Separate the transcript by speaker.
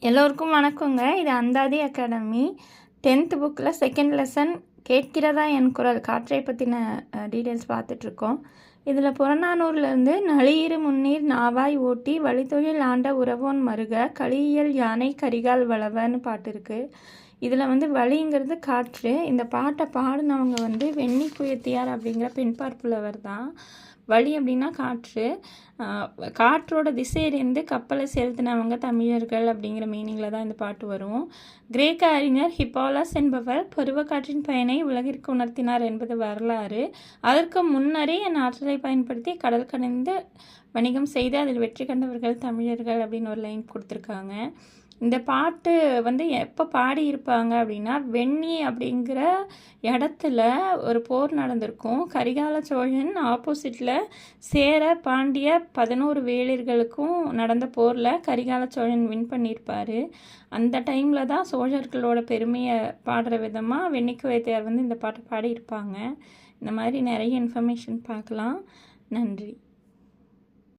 Speaker 1: எல்லோருக்கும் வணக்கங்க. இது அந்தாதி அகாடமி 10th புக்கில் செகண்ட் லெசன் கேட்கிறதா என் குரல் காற்றை பற்றின டீட்டெயில்ஸ் பார்த்துட்ருக்கோம். இதில் புறநானூர்லேருந்து நளியிரு முன்னீர் நாவாய் ஓட்டி வழித்தொழில் ஆண்ட உறவோன் மருக களியியல் யானை கரிகால் வளவன்னு பாட்டு இருக்குது. இதில் வழிங்கிறது காற்று. இந்த பாட்டை பாடினவங்க வெண்ணி குயத்தியார் அப்படிங்கிற பெண்பார் புலவர் தான். வழி அப்படின்னா காற்று. காற்றோட திசையிலேருந்து கப்பலை செலுத்தினவங்க தமிழர்கள் அப்படிங்கிற மீனிங்கில் தான் இந்த பாட்டு வரும். கிரேக்க அறிஞர் ஹிப்பாலஸ் என்பவர் பருவக்காற்றின் பயனை உலகிற்கு உணர்த்தினார் என்பது வரலாறு. அதற்கு முன்னரே என் ஆற்றலை பயன்படுத்தி கடல் கடந்து வணிகம் செய்து அதில் வெற்றி கண்டவர்கள் தமிழர்கள் அப்படின்னு ஒரு லைன் கொடுத்துருக்காங்க. இந்த பாட்டு எப்போ பாடியிருப்பாங்க அப்படின்னா, வெண்ணி அப்படிங்கிற இடத்துல ஒரு போர் நடந்திருக்கும். கரிகால சோழன் ஆப்போசிட்டில் சேர பாண்டிய 11 வேளிர்களுக்கும் நடந்த போரில் கரிகால சோழன் வின் பண்ணியிருப்பார். அந்த டைமில் தான் சோழர்களோட பெருமையை பாடுற விதமாக வெண்ணிக்கு வைத்தியார் இந்த பாட்டை பாடியிருப்பாங்க. இந்த மாதிரி நிறைய இன்ஃபர்மேஷன் பார்க்கலாம். நன்றி.